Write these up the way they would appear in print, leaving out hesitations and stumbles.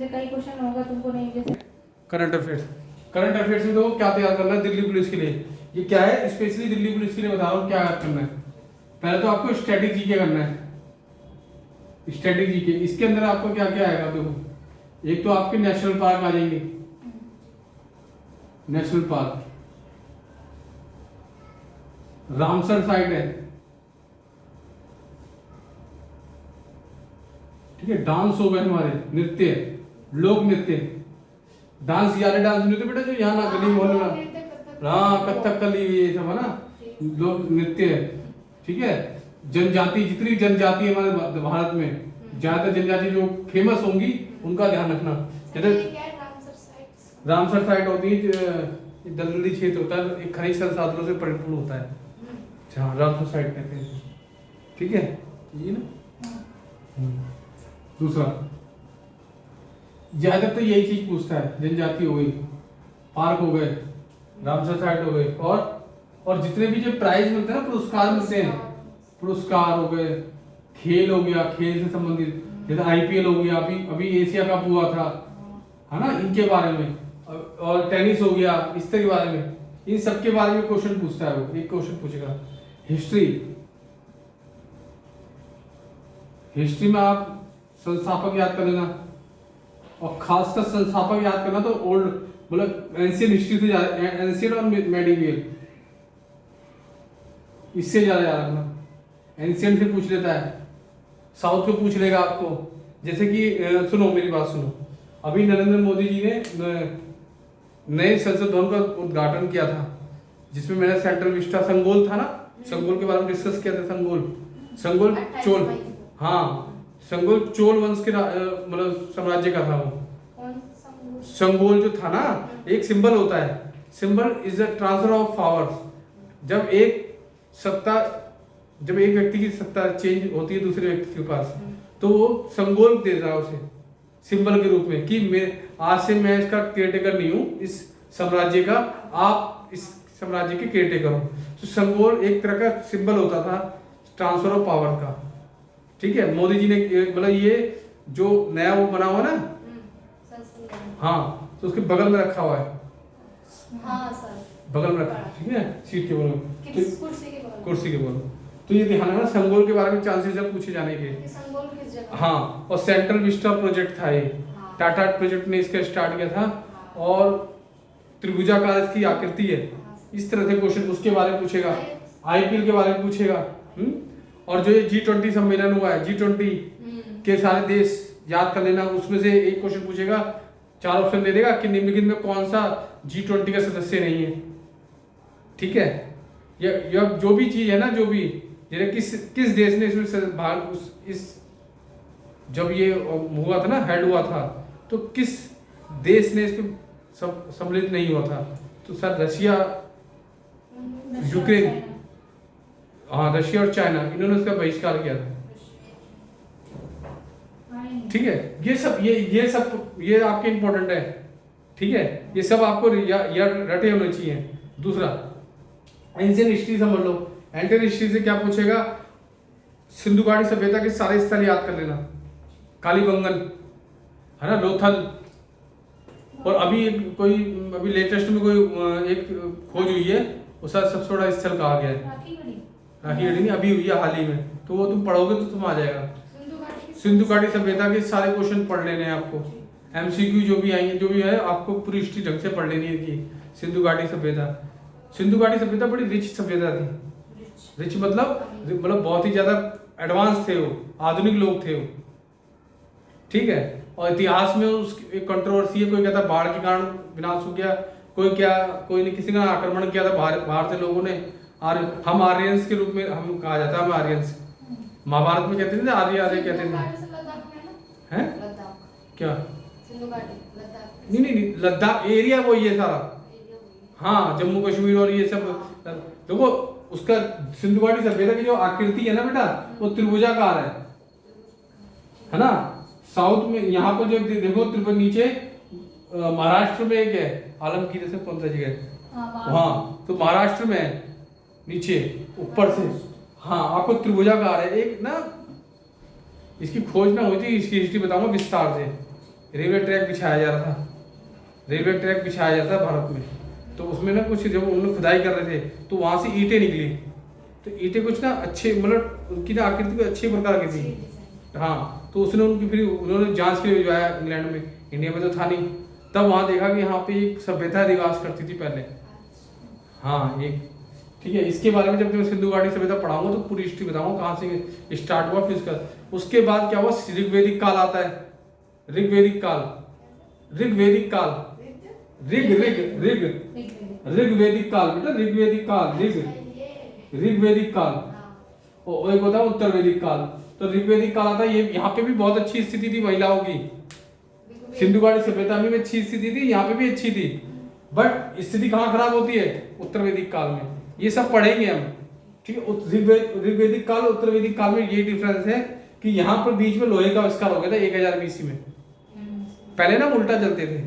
जैसे कई क्वेश्चन होगा तुमको नहीं जैसे करंट अफेयर्स। करंट अफेयर्स में तो क्या तैयार करना है दिल्ली पुलिस के लिए। ये क्या है, स्पेशली दिल्ली पुलिस के लिए बता रहा हूँ क्या याद करना है। पहले तो आपको स्टैटिक जीके करना है। स्टैटिक जीके इसके अंदर आपको क्या क्या आएगा देखो, एक तो आपके नेशनल पार्क आ जाएंगे। नेशनल पार्क, रामसर साइट है, ठीक है। डांस हो गए हमारे, नृत्य, लोक नृत्य, डांस यारे डांस नृत्य बेटा जो यहाँ ना गली मोहल्ले में, हाँ कथकली ये सब है ना, लोक नृत्य है, ठीक है। जनजाति, जितनी जनजाति है हमारे भारत में, ज्यादातर जनजाति जो फेमस होंगी उनका ध्यान रखना। जैसे रामसर साइट होती है, दलदली क्षेत्र होता है, एक खनिज संसाधनों से परिपूर्ण होता है, जहाँ रामसर साइट कहते हैं, ठीक है ये ना। दूसरा ज्यादातर तो यही चीज पूछता है, जनजाति हो गई, पार्क हो गए, रामसर साइट हो गए, और जितने भी जो प्राइज मिलते हैं ना, पुरस्कार मिलते हैं, पुरस्कार हो गए, खेल हो गया, खेल से संबंधित जैसे आईपीएल हो गया, अभी एशिया कप हुआ था, है ना, इनके बारे में, और टेनिस हो गया, इस तरह के बारे में, इन सब के बारे में क्वेश्चन पूछता है वो। एक क्वेश्चन पूछेगा हिस्ट्री। हिस्ट्री में आप संस्थापक याद कर लेना, और खासकर संस्थापक याद करना तो ओल्ड मतलब एंशियंट हिस्ट्री से ज्यादा, एंशियंट और मेडिवियल, इससे ज्यादा याद रखना। एंशियंट से पूछ लेता है, साउथ में पूछ लेगा आपको, जैसे कि सुनो मेरी बात सुनो, अभी नरेंद्र मोदी जी ने नए संसद भवन का उद्घाटन किया था, जिसमें मैंने सेंट्रल विस्टा, संगोल था ना, संगोल के बारे में डिस्कस किया था। संगोल चोल, हाँ संगोल चोल वंश के मतलब साम्राज्य का था वो। संगोल जो था ना, एक सिंबल होता है, symbol is the transfer of powers. जब एक व्यक्ति की सत्ता चेंज होती है दूसरे व्यक्ति के पास, तो वो संगोल दे रहा है उसे सिंबल के रूप में कि आज से मैं इसका केयरटेकर नहीं हूँ, इस साम्राज्य का, आप इस साम्राज्य के केयरटेकर हो। तो संगोल एक तरह का सिंबल होता था ट्रांसफर ऑफ पावर का, ठीक है। मोदी जी ने मतलब ये जो नया वो बना हुआ ना, हाँ, तो उसके बगल में रखा हुआ है, हाँ सर, बगल में रखा, ठीक है, सीट के बगल में, कुर्सी के बगल। तो ये ध्यान रखना, संगोल के बारे में चांसेस है पूछे जाने के। संगोल किस जगह? हाँ, और सेंट्रल विस्टा प्रोजेक्ट था ये, टाटा प्रोजेक्ट ने इसका स्टार्ट किया था, और त्रिभुजाकार इसकी आकृति है, इस तरह से क्वेश्चन उसके बारे में पूछेगा। आईपीएल के बारे में पूछेगा, और जो ये G20 सम्मेलन हुआ है, G20 के सारे देश याद कर लेना, उसमें से एक क्वेश्चन पूछेगा, 4 ऑप्शन दे देगा कि निम्नलिखित में कौन सा G20 का सदस्य नहीं है, ठीक है। या जो भी चीज है ना, जो भी जैसे किस देश ने इसमें भाग, इस जब ये हुआ था ना, हेड हुआ था, तो किस देश ने इसमें सम्मिलित नहीं हुआ था? तो सर रशिया, यूक्रेन, हाँ रशिया और चाइना, इन्होंने उसका बहिष्कार किया था, ठीक है। ये आपके इंपॉर्टेंट है, ठीक है, ये सब आपको रटे होने चाहिए। दूसरा एंशियंट हिस्ट्री समझ लो। एंशियंट हिस्ट्री से क्या पूछेगा, सिंधु घाटी सभ्यता के सारे स्थल याद कर लेना, कालीबंगन है ना, लोथल, और अभी लेटेस्ट में कोई एक खोज हुई है, उसका सबसे बड़ा स्थल कहा गया है, राखी गढ़ी नहीं, अभी हुई है हाल ही में, तो वो तुम पढ़ोगे तो तुम आ जाएगा। सिंधु घाटी सभ्यता के सारे क्वेश्चन पढ़ लेने हैं आपको, एमसीक्यू जो भी आएंगे, जो भी है आपको पूरी हिस्ट्री ढंग से पढ़ लेनी है कि सिंधु घाटी सभ्यता बड़ी रिच सभ्यता थी। रिच मतलब बहुत ही ज्यादा एडवांस थे वो, आधुनिक लोग थे वो, ठीक है। और इतिहास में उसकी एक कंट्रोवर्सी है, कोई कहता बाढ़ के कारण विनाश हो गया, कोई ने किसी का आक्रमण किया था बाहर से लोगों ने, और हम आर्यंस के रूप में हम कहा जाता है, हम आर्यंस, महाभारत में कहते थे आर्य कहते थे, हैं क्या? नहीं, लद्दाख एरिया वो ये सारा, हाँ जम्मू कश्मीर और ये सब। देखो उसका सिंधु घाटी सभ्यता की जो आकृति है ना बेटा, वो त्रिभुजाकार है ना। साउथ में यहाँ पर जो देखो त्रिभुज, नीचे महाराष्ट्र में एक है आलमगीर से, कौन सा जगह है, हाँ तो महाराष्ट्र में है, नीचे ऊपर से, हाँ आपको त्रिभुजाकार है एक ना। इसकी खोज ना होती, इसकी हिस्ट्री बताऊंगा विस्तार से, रेलवे ट्रैक बिछाया जा रहा था, रेलवे ट्रैक बिछाया जाता है भारत में। तो उसमें ना कुछ जब उन्होंने खुदाई कर रहे थे तो वहाँ से ईंटें निकली। तो ईंटें कुछ ना अच्छे, मतलब उनकी ना आकृति को अच्छे प्रकार की थी। हाँ, तो उसने उनकी फिर उन्होंने जांच के लिए भिजवाया इंग्लैंड में, इंडिया में तो था नहीं। तब वहाँ देखा कि यहाँ पे एक सभ्यता निवास करती थी पहले। हाँ, एक ठीक है। इसके बारे में जब मैं सिंधु घाटी सभ्यता पढ़ाऊंगा तो पूरी हिस्ट्री बताऊंगा कहाँ से स्टार्ट हुआ, फिर उसके बाद क्या हुआ, ऋग्वेदिक काल आता है। ऋग्वेदिक काल, ऋग्वेदिक काल, ऋग ऋग ऋग ऋग्वेदिक काल बेटा, ऋग्वेदिक काल, ऋग्वेदिक काल, और एक होता है उत्तर वैदिक काल। तो ऋग्वेदिक काल आता है, ये यहाँ पे भी बहुत अच्छी स्थिति थी महिलाओं की। सिंधु घाटी सभ्यता में भी अच्छी स्थिति थी, यहाँ पे भी अच्छी थी, बट स्थिति कहाँ खराब होती है, उत्तर वैदिक काल में। ये सब पढ़ेंगे हम, ठीक है। ऋग्वेदिक काल, उत्तर वैदिक काल में ये डिफरेंस है कि यहाँ पर बीच में लोहे का आविष्कार हो गया था 1000 बीसी में। पहले ना उल्टा चलते थे,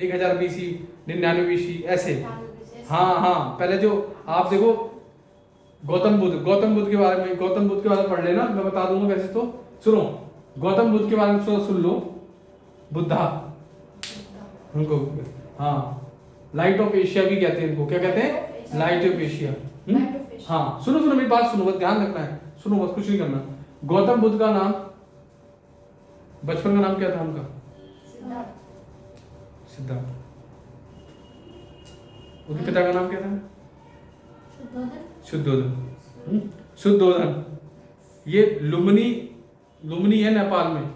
1000 बीसी, 99 बीसी, ऐसे। हाँ हाँ, पहले जो आप देखो गौतम बुद्ध के बारे में, गौतम बुद्ध के बारे में पढ़ लेना, मैं बता दूंगा वैसे तो। सुनो, गौतम बुद्ध के बारे में सुन लो, बुद्धा उनको, हाँ, लाइट ऑफ एशिया भी कहते हैं इनको। क्या कहते हैं? Light of Asia. हाँ, सुनो सुनो मेरी बात सुनो, बस ध्यान रखना है, सुनो बस, कुछ नहीं करना। गौतम बुद्ध का नाम, बचपन का नाम क्या था उनका? सिद्धार्थ। उनके पिता का नाम क्या था? शुद्धोधन। शुद्धोधन। ये लुम्बिनी है नेपाल में,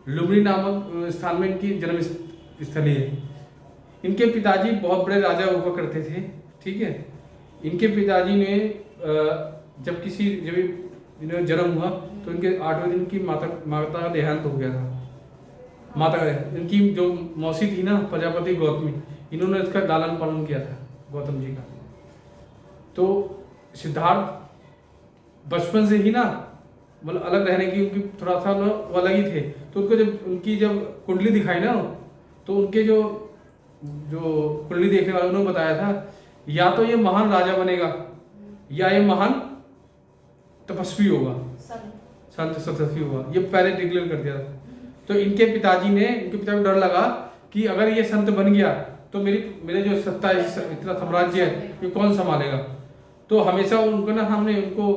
लुम्बिनी नामक स्थान में इनकी जन्म स्थली है। इनके पिताजी बहुत बड़े राजा हुआ करते थे, ठीक है। इनके पिताजी ने जब इन्हें जन्म हुआ तो इनके 8वें दिन की माता का देहांत हो गया था। माता का, इनकी जो मौसी थी ना, प्रजापति गौतमी, इन्होंने इसका लालन पालन किया था गौतम जी का। तो सिद्धार्थ बचपन से ही ना, मतलब अलग रहने की उनकी थोड़ा सा वो अलग ही थे। तो उनको जब कुंडली दिखाई ना, तो उनके जो कुंडली देखने वाले उन्होंने बताया था, या तो ये महान राजा बनेगा या ये महान तपस्वी होगा, संत तपस्वी होगा। ये पहले डिक्लेयर कर दिया था। तो इनके पिता को डर लगा कि अगर ये संत बन गया तो मेरे जो सत्ता है, इतना साम्राज्य है, ये कौन संभालेगा। तो हमेशा उनको ना, हमने उनको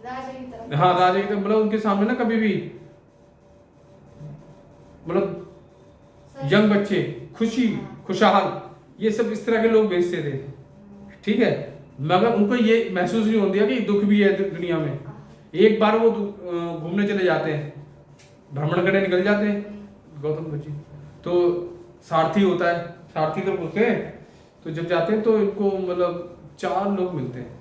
राजा की तरफ, मतलब उनके सामने ना कभी भी, मतलब यंग बच्चे, खुशहाल, ये सब इस तरह के लोग भेजते थे, ठीक है। मगर उनको ये महसूस नहीं होने दिया कि दुख भी है दुनिया में। एक बार वो घूमने चले जाते हैं, भ्रमण करने निकल जाते हैं गौतम बुद्ध जी। तो सारथी होता है, सारथी तो बोलते हैं। तो जब जाते हैं तो इनको मतलब 4 लोग मिलते हैं।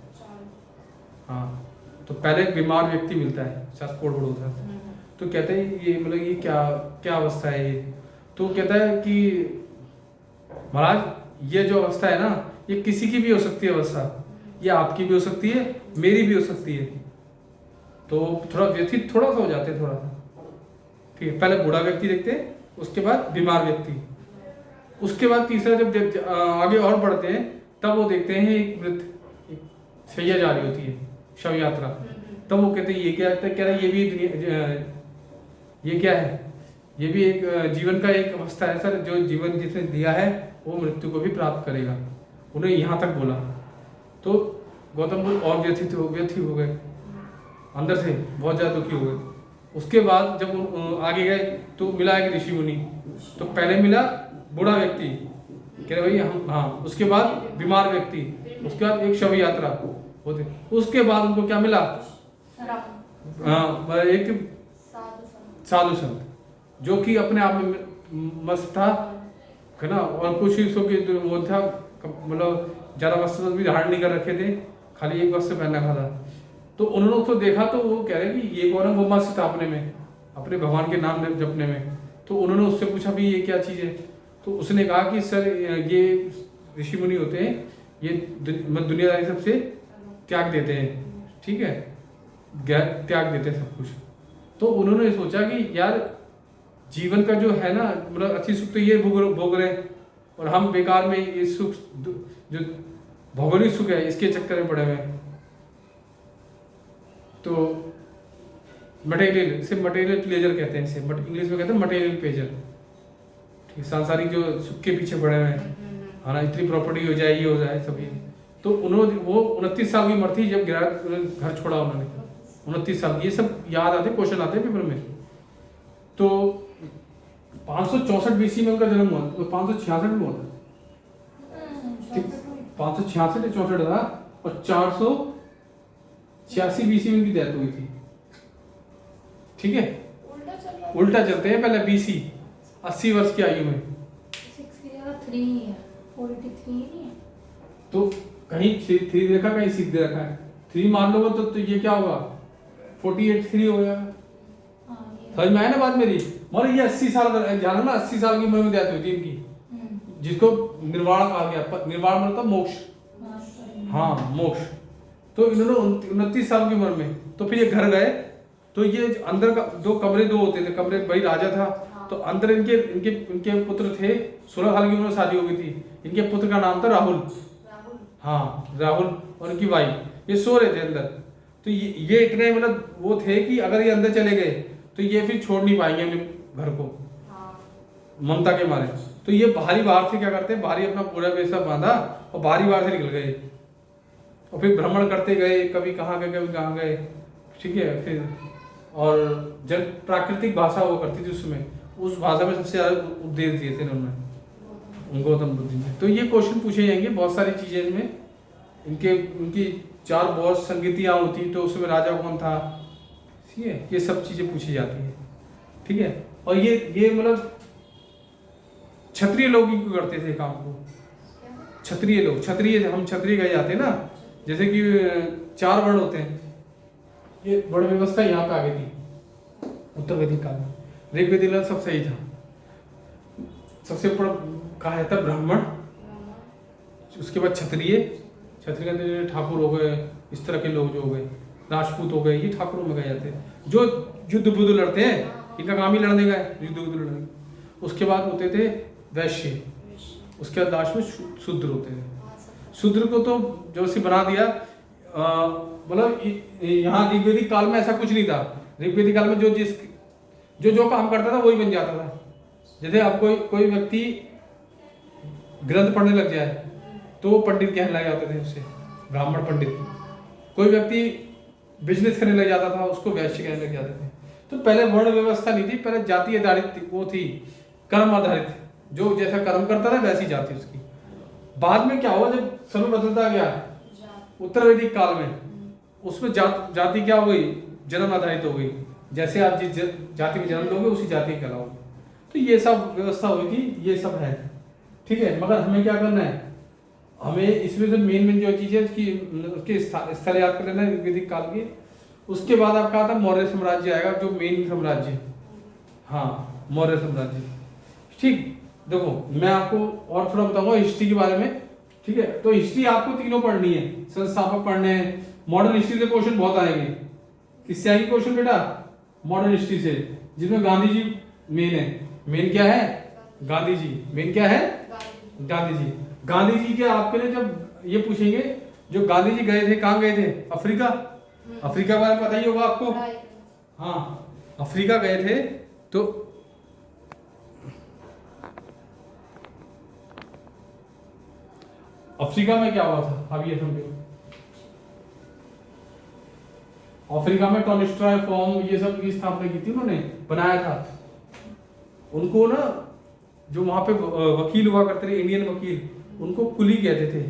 हाँ, तो पहले एक बीमार व्यक्ति मिलता है, शायद कोड़बड़ होता है। तो कहते हैं ये मतलब ये क्या अवस्था है ये। तो कहता है कि महाराज ये जो अवस्था है ना, ये किसी की भी हो सकती है अवस्था, ये आपकी भी हो सकती है, मेरी भी हो सकती है। तो थोड़ा व्यथित थोड़ा सा हो जाते हैं, थोड़ा सा, ठीक है। पहले बूढ़ा व्यक्ति देखते हैं, उसके बाद बीमार व्यक्ति, उसके बाद तीसरा जब आगे और बढ़ते हैं तब वो देखते हैं एक वृद्ध शैया जा रही होती है, शव यात्रा। तब वो कहते हैं ये क्या है, कह रहे ये भी ये क्या है, ये भी एक जीवन का एक अवस्था है सर, जो जीवन जिसने दिया है वो मृत्यु को भी प्राप्त करेगा। उन्हें यहाँ तक बोला। तो गौतम बुद्ध और व्यथित हो गए, अंदर से बहुत ज़्यादा दुखी हो गए। उसके बाद जब आगे गए तो मिला एक ऋषि मुनि। तो पहले मिला बूढ़ा व्यक्ति, कह रहे भाई हम, हाँ, उसके बाद बीमार व्यक्ति, उसके बाद एक शव यात्रा होते, उसके बाद उनको क्या मिला, हाँ, एक साधु संत, जो कि अपने आप में मस्त था, है ना। और कुछ ही वो था, मतलब ज़्यादा वस्त्र भी धारण नहीं कर रखे थे, खाली एक वस्त्र पहन रखा था। तो उन्होंने उसको देखा तो वो कह रहे कि ये कौन है, वो मस्त था अपने भगवान के नाम जपने में। तो उन्होंने उससे पूछा भी ये क्या चीज़ है। तो उसने कहा कि सर ये ऋषि मुनि होते हैं, ये दुनियादारी सबसे त्याग देते हैं, ठीक है, त्याग देते हैं सब कुछ। तो उन्होंने सोचा कि यार जीवन का जो है ना, मतलब अच्छी सुख तो ये भोग रहे हैं, और हम बेकार में ये सुख, जो भौगोलिक सुख है, इसके चक्कर में पड़े हुए हैं। तो मटेरियल, इसे मटेरियल प्लेजर कहते हैं, इसे इंग्लिश में कहते हैं मटेरियल प्लेजर, ठीक, सांसारिक जो सुख के पीछे पड़े हुए हैं, है ना, इतनी प्रॉपर्टी हो जाए, ये हो जाए सभी। तो उन्होंने वो 29 साल की उम्र थी जब गिरा, घर छोड़ा उन्होंने, 29 साल। ये सब याद आते, क्वेश्चन आते हैं पेपर में। तो 564 बीसी में उनका जन्म हुआ, तो 566 में हुआ था, ठीक, 566 या 64 था, और 486 बीसी में उनकी डेथ हुई थी। ठीक है, उल्टा चलते हैं, पहले बीसी 80 वर्ष की आयु में, 6 की जगह 3 ही है, 43 नहीं है। तो कहीं 3 देखा, कहीं 6 दे रखा है। 3 मान लो तो ये क्या होगा, 48 3 हो गया। हाँ, ये समझ में आया ना बात मेरी। मगर ये 80 साल जाना ना, 80 साल की उम्र में डेथ हुई थी इनकी, जिसको निर्वाण कहा गया। निर्वाण मतलब मोक्ष, हाँ मोक्ष। तो इन्होंने 29 साल की उम्र में, तो फिर ये घर गए। तो ये अंदर का 2 कमरे, 2 होते थे कमरे, भाई राजा था। तो अंदर इनके इनके इनके पुत्र थे, 16 साल की उम्र में शादी हो गई थी। इनके पुत्र का नाम था राहुल, हाँ राहुल, और उनकी वाइफ। ये सो रहे थे अंदर। तो ये इतने मतलब वो थे कि अगर ये अंदर चले गए तो ये फिर छोड़ नहीं पाएंगे अपने घर को, ममता के मारे। तो ये बाहर से क्या करते, बाहरी अपना पूरा वैसा बांधा और बाहर से निकल गए, और फिर भ्रमण करते गए, कभी कहाँ गए कभी कहाँ गए। ठीक है, फिर और जब प्राकृतिक भाषा वो करती थी उसमें, उस भाषा में सबसे ज़्यादा उपदेश दिए थे उन्होंने, गौतम बुद्ध जी। तो ये क्वेश्चन पूछे जाएंगे, बहुत सारी चीज़ें इनमें। इनकी 4 बहुत संगीतियाँ होती, तो उसमें राजा कौन था, ठीक है, ये सब चीज़ें पूछी जाती है। ठीक है, और ये मतलब क्षत्रिय लोग ही क्यों करते थे काम को, क्षत्रिय लोग, क्षत्रिय, हम क्षत्रिय कहे जाते हैं ना, जैसे कि 4 वर्ण होते हैं। ये वर्ण व्यवस्था यहाँ पे आ गई थी उत्तर वैदिक काल में। ऋग्वेदिक काल सब सही था, सबसे ऊपर कहा जाता ब्राह्मण, उसके बाद क्षत्रिय, क्षत्रिय के अंदर ठाकुर हो गए, इस तरह के लोग जो हो गए, राजपूत हो गए, ये ठाकुरों में गए जाते हैं। जो युद्ध बुद्ध लड़ते हैं, इनका काम ही लड़ने का है, युद्ध बुद्ध लड़ने। उसके बाद होते थे वैश्य, उसके बाद लास्ट में शूद्र होते थे। शूद्र को तो जो सी बना दिया, मतलब यहाँ ऋग्वेदिक काल में ऐसा कुछ नहीं था। ऋग्वेदिक काल में जो काम करता था वही बन जाता था। जैसे अब कोई व्यक्ति ग्रंथ पढ़ने लग जाए तो वो पंडित कहने लग जाते थे, उससे ब्राह्मण पंडित। कोई व्यक्ति बिजनेस करने लग जाता था, उसको वैश्य कहने लग जाते थे। तो पहले वर्ण व्यवस्था नहीं थी, पहले जाति आधारित वो थी, कर्म आधारित, जो जैसा कर्म करता था वैसी जाति उसकी। बाद में क्या हुआ, जब समय बदलता गया उत्तर वैदिक काल में, उसमें जाति क्या हो गई, जन्म आधारित हो गई। जैसे आप जिस जाति में जन्म लोगे उसी जाति के कहलाओगे। तो ये सब व्यवस्था हुई थी, ये सब है। ठीक है, मगर हमें क्या करना है, हमें इसमें से मेन जो चीज़ है उसके स्थल याद कर लेना है वैदिक काल के। उसके बाद आप कहा था मौर्य साम्राज्य आएगा, जो मेन साम्राज्य, हाँ मौर्य साम्राज्य। ठीक, देखो मैं आपको और थोड़ा बताऊंगा हिस्ट्री के बारे में। ठीक है, तो हिस्ट्री आपको तीनों पढ़नी है, संस्थापक पढ़ने हैं। मॉडर्न हिस्ट्री से क्वेश्चन बहुत आएंगे। किससे आएंगे क्वेश्चन बेटा, मॉडर्न हिस्ट्री से, जिसमें गांधी जी मेन है। मेन क्या है, गांधी जी। मेन क्या है, गांधी जी। गांधी जी के आपके लिए जब ये पूछेंगे, जो गांधी जी गए थे, कहाँ गए थे, अफ्रीका। अफ्रीका के बारे में पता ही होगा आपको, हाँ अफ्रीका गए थे। तो अफ्रीका में क्या हुआ था, अब ये समझो। अफ्रीका में टॉलस्टॉय फॉर्म ये सब की स्थापना की थी उन्होंने, बनाया था। उनको ना जो वहां पे वकील हुआ करते थे, इंडियन वकील, उनको कुली कहते थे।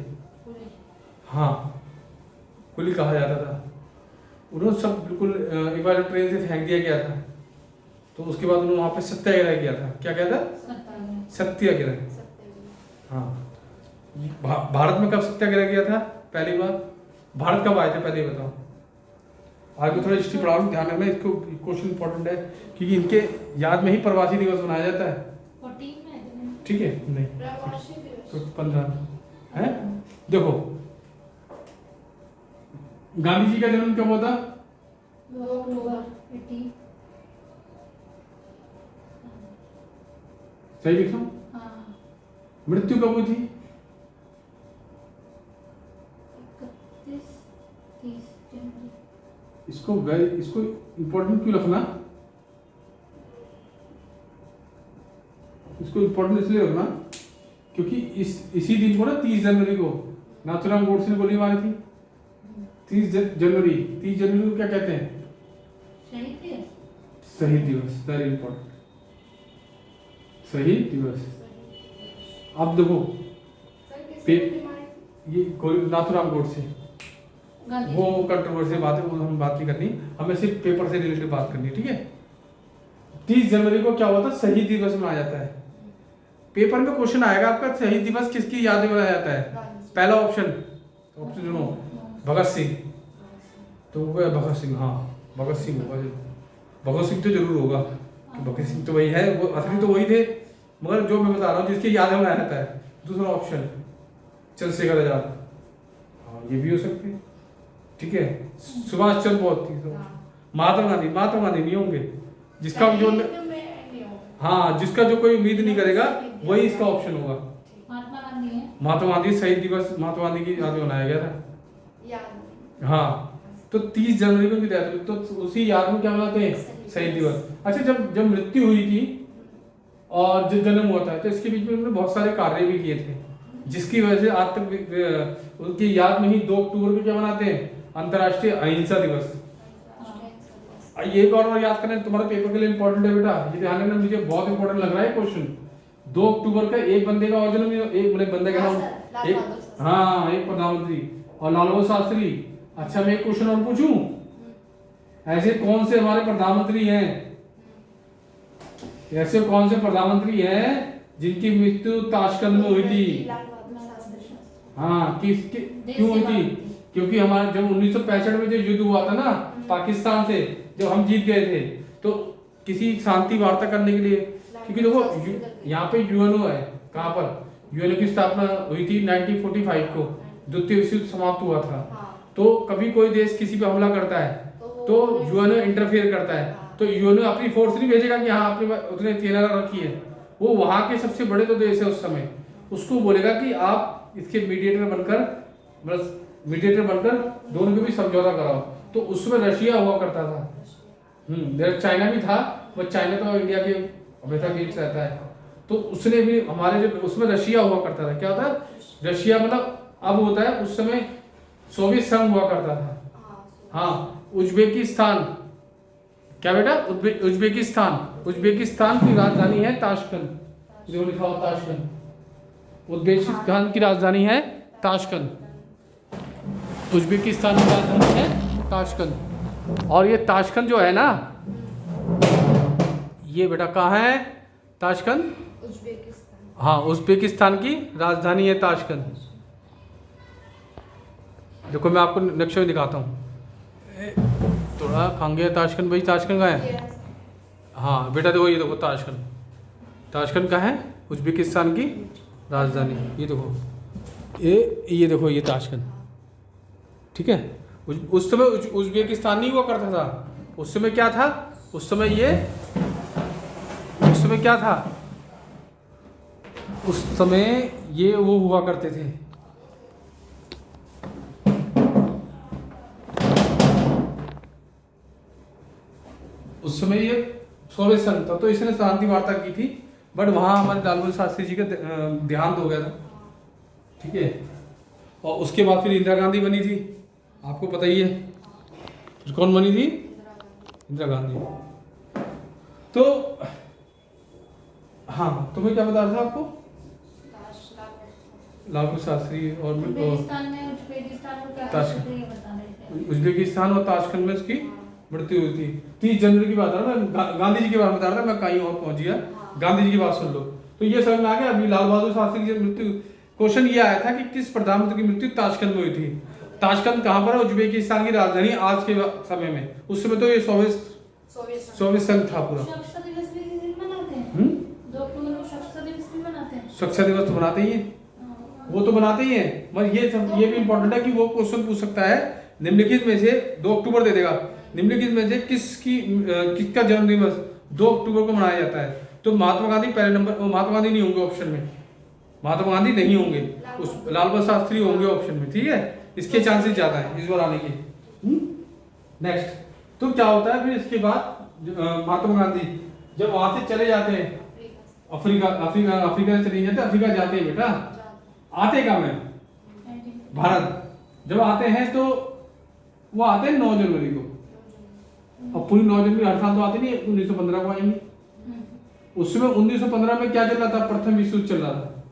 हाँ कुली कहा जाता था। उन्होंने सब बिल्कुल एक बार ट्रेन से फेंक दिया गया था, तो उसके बाद उन्होंने वहां पे सत्याग्रह किया था। क्या किया था, सत्याग्रह। हाँ, भारत में कब सत्याग्रह किया था पहली बार, भारत कब आए थे पहले बताओ। आगे थोड़ा हिस्ट्री पढ़ा लो, ध्यान रखना, इसको क्वेश्चन इंपॉर्टेंट है, क्योंकि इनके याद में ही प्रवासी दिवस मनाया जाता है। ठीक है, नहीं तो 15 है। देखो गांधी जी का जन्म कब हुआ था, 2 अक्टूबर 80। सही लिखा। हाँ, मृत्यु कब हुई थी, 31-30 जनवरी। इसको इम्पोर्टेंट क्यों रखना, इसको इम्पोर्टेंट इसलिए रखना क्योंकि इसी दिन को ना 30 जनवरी को नाथूराम गोडसे ने गोली मारी थी। 30 जनवरी को क्या कहते हैं? शहीद दिवस। वेरी इंपॉर्टेंट, शहीद दिवस। अब देखो ये नाथूराम गोडसे, वो कंट्रोवर्सी बात है, वो हम बात नहीं करनी, हमें सिर्फ पेपर से रिलेटेड बात करनी है, ठीक है। 30 जनवरी को क्या हुआ था? शहीद दिवस मनाया जाता है। पेपर में क्वेश्चन आएगा आपका, शहीद दिवस किसकी याद में मनाया जाता है? पहला ऑप्शन सुनो, भगत सिंह। तो वो भगत सिंह, हाँ भगत सिंह होगा, भगत सिंह तो जरूर होगा, भगत सिंह तो वही है, वो असली तो वही थे, मगर जो मैं बता रहा हूँ जिसकी याद में मनाया जाता है। दूसरा ऑप्शन चंद्रशेखर आजाद, हाँ ये भी हो सकते हैं, ठीक है। सुभाष चंद्र बोस, महात्मा गांधी नहीं होंगे, जिसका जो हाँ जिसका जो कोई उम्मीद नहीं करेगा वही इसका ऑप्शन होगा। महात्मा गांधी शहीद दिवस महात्मा गांधी की याद में मनाया गया था, हाँ। तो 30 जनवरी को भी तो उसी याद में क्या मनाते हैं? शहीद दिवस। अच्छा, जब मृत्यु हुई थी और जब जन्म हुआ था, तो इसके बीच में उन्होंने बहुत सारे कार्य भी किए थे, जिसकी वजह से आज तक उनकी याद में ही 2 अक्टूबर को क्या मनाते हैं? अंतर्राष्ट्रीय अहिंसा दिवस। ये एक और याद करना, तुम्हारे पेपर के लिए इंपॉर्टेंट है बेटा, ये ध्यान रखना, मुझे बहुत इंपॉर्टेंट लग रहा है क्वेश्चन। 2 अक्टूबर का एक बंदे का और जन्म, एक बंदे का नाम, एक हाँ एक प्रधानमंत्री और लाल बहादुर शास्त्री। अच्छा, मैं एक क्वेश्चन और पूछूं, ऐसे कौन से हमारे प्रधानमंत्री हैं, ऐसे कौन से प्रधानमंत्री हैं जिनकी मृत्यु ताशकंद में हुई थी? हाँ, क्यों हुई थी? क्योंकि हमारे जब 1965 में जो युद्ध हुआ था ना पाकिस्तान से, जब हम जीत गए थे, तो किसी शांति वार्ता करने के लिए, क्योंकि देखो यहाँ पे यूएनओ है, कहाँ पर? यूएनओ की स्थापना हुई थी 1945 को, द्वितीय विश्व युद्ध समाप्त हुआ था। तो कभी कोई देश किसी पे हमला करता है तो यूएनओ इंटरफेयर करता है, तो यूएनओ अपनी फोर्स नहीं भेजेगा कि हाँ आपने उतने तैनात रखी है, वो वहां के सबसे बड़े तो देश है उस समय, उसको बोलेगा कि आप इसके मीडिएटर बनकर दोनों के भी समझौता कराओ। तो उसमें रशिया हुआ करता था, चाइना भी था, बट चाइना तो इंडिया के हमेशा अगेंस्ट रहता है, तो उसने भी हमारे जो उसमें रशिया हुआ करता था। क्या होता है रशिया? मतलब अब होता है, उस समय सोवियत संघ हुआ करता था। हाँ, उज्बेकिस्तान, क्या बेटा? उज्बेकिस्तान की राजधानी है ताशकंद, जो लिखा हुआ ताशकंद। उज्बेकिस्तान की राजधानी है ताशकंद, उज्बेकिस्तान की राजधानी है ताशकंद। और ये ताशकंद जो है ना, ये बेटा कहाँ है? ताशकंद, हाँ उज्बेकिस्तान की राजधानी है ताशकंद। देखो मैं आपको नक्शे में दिखाता हूँ, थोड़ा कहाँ गया ताशकंद? भाई ताशकंद कहाँ है? हाँ बेटा देखो, ये देखो ताशकंद कहाँ है? उज्बेकिस्तान की राजधानी। ये देखो, ये देखो, ये ताशकंद, ठीक है। उस समय उज्बेकिस्तान नहीं हुआ करता था, उस समय क्या था? उस समय क्या था? उस समय ये वो हुआ करते थे, उस समय ये सोवियत संघ था, तो इसने शांति वार्ता की थी, बट वहाँ हमारे लाल बहादुर शास्त्री जी का देहांत हो गया था, ठीक है। और उसके बाद फिर इंदिरा गांधी बनी थी, आपको पता ही है। फिर कौन बनी थी? इंदिरा गांधी। तो हाँ, तो मैं क्या बता रहा था आपको? लाल बहादुर शास्त्री और उज्बेकिस्तान और ताशकंद में उसकी मृत्यु हुई थी। 30 जनवरी की बात है ना, मैं गांधी जी के बारे में बता रहा था, मैं कहीं और पहुंच गया। गांधी जी की बात सुन लो, तो ये समझ में आ गया। अभी लाल बहादुर शास्त्री की मृत्यु, क्वेश्चन ये आया था कि किस प्रधानमंत्री की मृत्यु ताशकंद में हुई थी। ताशकंद कहाँ पर है? उज्बेकिस्तान की राजधानी आज के समय में। उस समय तो ये सोवियत संघ था पूरा। स्वच्छता दिवस तो बनाते ही है, वो तो बनाते ही है, मगर ये भी इंपॉर्टेंट है कि वो क्वेश्चन पूछ सकता है निम्नलिखित में से 2 अक्टूबर दे देगा, निम्नलिखित में से किसका जन्म दिवस 2 अक्टूबर को मनाया जाता है? तो महात्मा गांधी पहले नंबर, महात्मा गांधी नहीं होंगे ऑप्शन में, महात्मा गांधी नहीं होंगे, उस लाल बहादुर शास्त्री होंगे ऑप्शन में, ठीक है। इसके चांसेस ज्यादा है इस बार आने के। नेक्स्ट, तो क्या होता है फिर इसके बाद? महात्मा गांधी जब वहां से चले जाते हैं अफ्रीका अफ्रीका अफ्रीका से चले जाते, अफ्रीका जाते हैं बेटा, आते कब है भारत, जब आते हैं तो वो आते हैं 9 जनवरी को। अब पूरी 9 जनवरी हर साल तो आते नहीं, 1915 को आएंगे। उसमें 1915 में क्या चल रहा था, प्रथम विश्व युद्ध चल रहा था,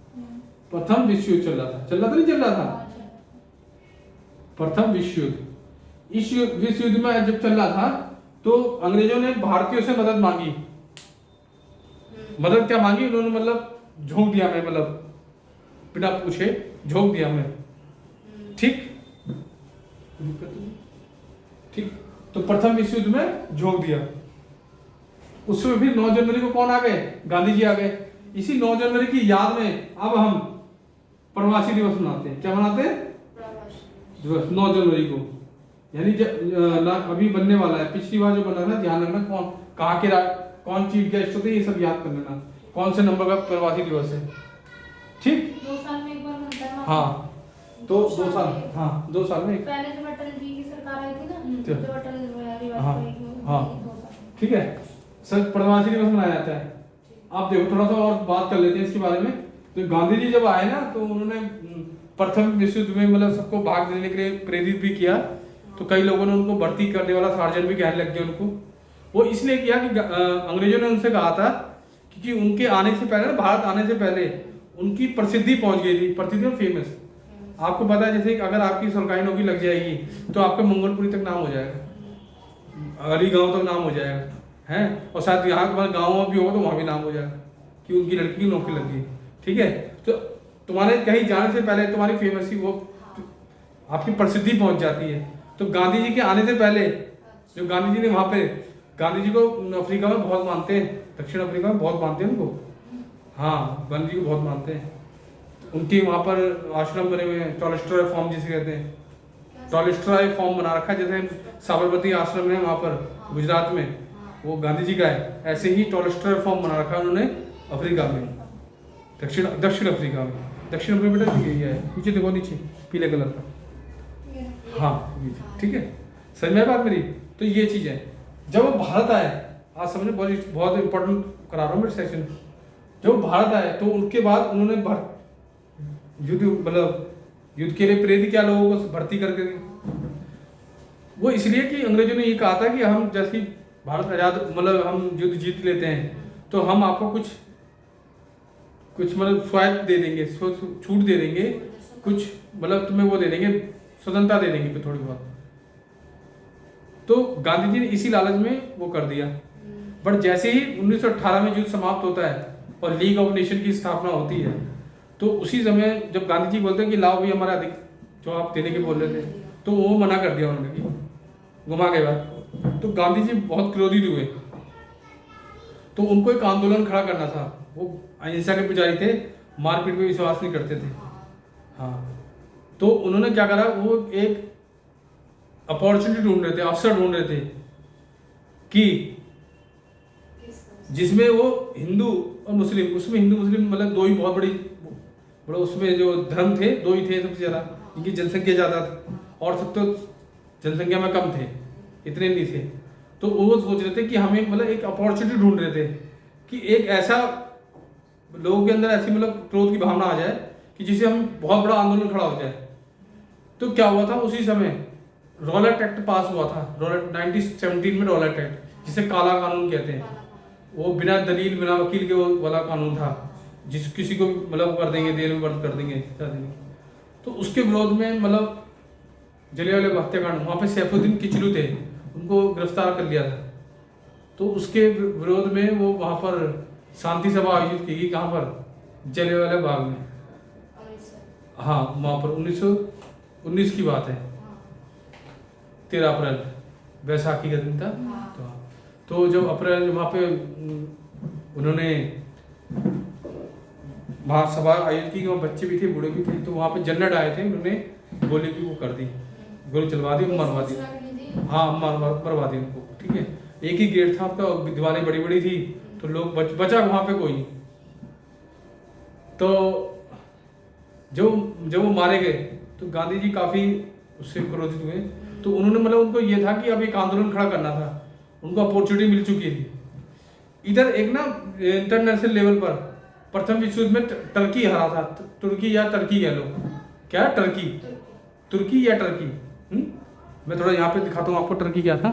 प्रथम विश्व युद्ध चल रहा था, नहीं चल रहा था प्रथम विश्व युद्ध। इस विश्व युद्ध में जब चल रहा था तो अंग्रेजों ने भारतीयों से मदद मांगी। मदद क्या मांगी उन्होंने, मतलब झोंक दिया हमें, मतलब बिना पूछे झोंक दिया हमें, ठीक ठीक। तो प्रथम विश्व युद्ध में झोंक दिया। उसमें फिर 9 जनवरी को कौन आ गए, गांधी जी आ गए। इसी 9 जनवरी की याद में अब हम प्रवासी दिवस मनाते हैं। क्या मनाते हैं, दिवस 9 जनवरी को, यानी अभी बनने वाला है। पिछली बार जो बना था, ध्यान रखना कौन कहाँ के कौन चीफ गेस्ट होते हैं, ये सब याद कर लेना, कौन से नंबर का प्रवासी दिवस है, ठीक। 2 साल में एक बार बनता है। हाँ तो 2 साल, हाँ 2 साल में पहले जब अटल जी की सरकार आई थी ना, तो- जब अटल बिहारी हाँ, वाजपेयी की, हाँ। 2 साल। ठीक है, सर प्रवासी दिवस मनाया जाता है। आप देखो थोड़ा सा और बात कर लेते हैं इसके बारे में। तो गांधी जी जब आए ना तो उन्होंने प्रथम विश्व युद्ध में मतलब सबको भाग लेने के लिए प्रेरित भी किया। तो कई लोगों ने उनको भर्ती करने वाला सार्जन भी कहने लग गए उनको। वो इसलिए किया कि अंग्रेजों ने उनसे कहा था क्योंकि उनके आने से पहले, भारत आने से पहले उनकी प्रसिद्धि पहुंच गई थी, प्रसिद्धि में फेमस। आपको पता है जैसे अगर आपकी सरकारी नौकरी लग जाएगी तो आपका मंगलपुरी तक नाम हो जाएगा, अली गांव तक नाम हो जाएगा, हैं, और शायद यहाँ तुम्हारे गाँव में भी होगा तो वहाँ भी नाम हो जाएगा कि उनकी लड़की की नौकरी लग गई, ठीक है। तो तुम्हारे कहीं जाने से पहले तुम्हारी फेमस वो आपकी प्रसिद्धि पहुंच जाती है। तो गांधी जी के आने से पहले जो गांधी जी ने वहाँ पे, गांधी जी को अफ्रीका में बहुत मानते हैं, दक्षिण अफ्रीका में बहुत मानते हैं उनको, हाँ गांधी जी को बहुत मानते हैं। उनके वहाँ पर आश्रम बने हुए हैं, टॉलस्टॉय फॉर्म जिसे कहते हैं, टॉलस्टॉय फॉर्म बना रखा है। जैसे साबरमती आश्रम है वहाँ पर गुजरात में, वो गांधी जी का है। ऐसे ही टॉलस्टॉय फॉर्म बना रखा है उन्होंने अफ्रीका में, दक्षिण अफ्रीका में। दक्षिण अफ्रीका बेटा यही है, नीचे देखो, नीचे पीले कलर का, हाँ ठीक है, समझ में बात मेरी। तो ये चीज़ है। जब वो भारत आए, आज समझे, बहुत इंपॉर्टेंट करा रहा हूँ मेरे सेशन। जब भारत आए तो उनके बाद उन्होंने युद्ध, मतलब युद्ध के लिए प्रेरित किया लोगों को भर्ती करके। वो इसलिए कि अंग्रेजों ने ये कहा था कि हम जैसे ही भारत आजाद, मतलब हम युद्ध जीत लेते हैं तो हम आपको कुछ मतलब स्वायत्त दे देंगे, छूट दे देंगे, कुछ मतलब तुम्हें वो दे देंगे, स्वतंत्रता दे देंगे थोड़ी बहुत। तो गांधी जी ने इसी लालच में वो कर दिया। बट जैसे ही 1918 में युद्ध समाप्त होता है और लीग ऑफ नेशन की स्थापना होती है, तो उसी समय जब गांधी जी बोलते हैं कि लाओ भी हमारा अधिक जो आप देने के बोल रहे थे, तो वो मना कर दिया उन्होंने कि घुमा के बाद। तो गांधी जी बहुत क्रोधित हुए, तो उनको एक आंदोलन खड़ा करना था। वो अहिंसा के पुजारी थे, मारपीट पे विश्वास नहीं करते थे, हाँ। तो उन्होंने क्या करा, वो एक अपॉर्चुनिटी ढूंढ रहे थे, अवसर ढूंढ रहे थे कि जिसमें वो हिंदू और मुस्लिम, उसमें हिंदू मुस्लिम मतलब दो ही बहुत बड़ा उसमें जो धर्म थे, दो ही थे सबसे ज़्यादा, जिनकी जनसंख्या ज़्यादा थी, और सब तो जनसंख्या में कम थे, इतने नहीं थे। तो वो सोच रहे थे कि हमें मतलब एक अपॉर्चुनिटी ढूंढ रहे थे कि एक ऐसा लोगों के अंदर ऐसी मतलब क्रोध की भावना आ जाए कि जिसे हम बहुत बड़ा आंदोलन खड़ा हो जाए। तो क्या हुआ था, उसी समय रॉलेट एक्ट पास हुआ था, रॉलेट 1917 में रॉलेट एक्ट, जिसे काला कानून कहते हैं। वो बिना दलील बिना वकील के वो वाला कानून था, जिस किसी को मतलब कर देंगे, जेल में बंद कर देंगे, तो उसके विरोध में मतलब जलियांवाला बाग हत्याकांड, वहाँ पे सैफुद्दीन किचलू थे, उनको गिरफ्तार कर लिया था। तो उसके विरोध में वो वहाँ पर शांति सभा आयोजित की गई, कहाँ पर, जलियांवाला बाग में, हाँ वहाँ पर 1919 की बात है, 13 अप्रैल बैसाखी का दिन था। तो जब अप्रैल वहाँ पे उन्होंने वहाँ सभा आयोजित की, वहाँ बच्चे भी थे, बूढ़े भी थे। तो वहाँ पे जनरल आए थे, उन्होंने गोली की वो कर दी, गोली चलवा दी, मरवा दी, हाँ मरवा दी उनको, ठीक है। एक ही गेट था आपका, दीवारें बड़ी बड़ी थी, तो लोग बचा वहाँ पे कोई। तो जब वो मारे गए तो गांधी जी काफ़ी उससे क्रोधित हुए। तो उन्होंने मतलब उनको ये था कि अब एक आंदोलन खड़ा करना था, उनको अपॉर्चुनिटी मिल चुकी थी। इधर एक ना इंटरनेशनल लेवल पर प्रथम विश्व युद्ध में टर्की हारा था, तुर्की या टर्की कह लो, क्या टर्की, तुर्की या टर्की। मैं थोड़ा यहाँ पे दिखाता हूँ आपको टर्की क्या था।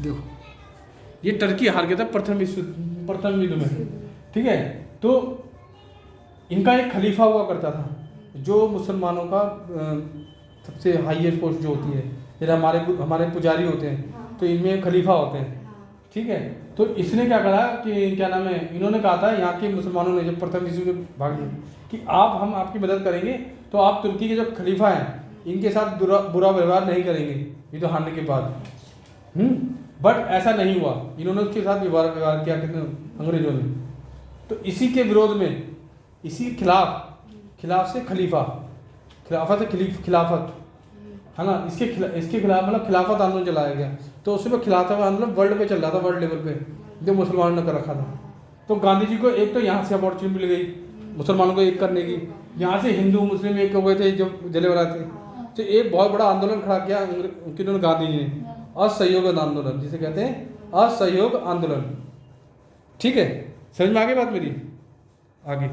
देखो ये टर्की हार गया था प्रथम युद्ध में, ठीक है। तो इनका एक खलीफा हुआ करता था जो मुसलमानों का सबसे हाईएस्ट पोस्ट जो होती है, जैसे हमारे पुजारी होते हैं तो इनमें खलीफा होते हैं, ठीक है। तो इसने क्या करा कि क्या नाम है, इन्होंने कहा था यहाँ के मुसलमानों ने जब प्रथम विश्व युद्ध भाग लिया कि हम आपकी मदद करेंगे, तो आप तुर्की के जो खलीफा हैं इनके साथ बुरा व्यवहार नहीं करेंगे ये तो हारने के बाद। बट ऐसा नहीं हुआ, इन्होंने उसके साथ व्यवहार किया कितने अंग्रेजों ने। तो इसी के विरोध में, इसी खिलाफ से खिलाफत है ना, इसके खिलाफ मतलब खिलाफत आंदोलन चलाया गया। तो उसमें खिलाफत आंदोलन वर्ल्ड पे चल रहा था, वर्ल्ड लेवल पे जो मुसलमानों ने कर रखा था। तो गांधी जी को एक तो यहाँ से अपॉर्चुनिटी मिल गई मुसलमानों को एक करने की, यहाँ से हिंदू मुस्लिम एक हो गए थे जो जलेवाला थे। तो एक बहुत बड़ा आंदोलन खड़ा किया किन्होंने, गांधी जी ने, असहयोग आंदोलन जिसे कहते हैं, असहयोग आंदोलन, ठीक है। समझ में आ गई बात मेरी? आगे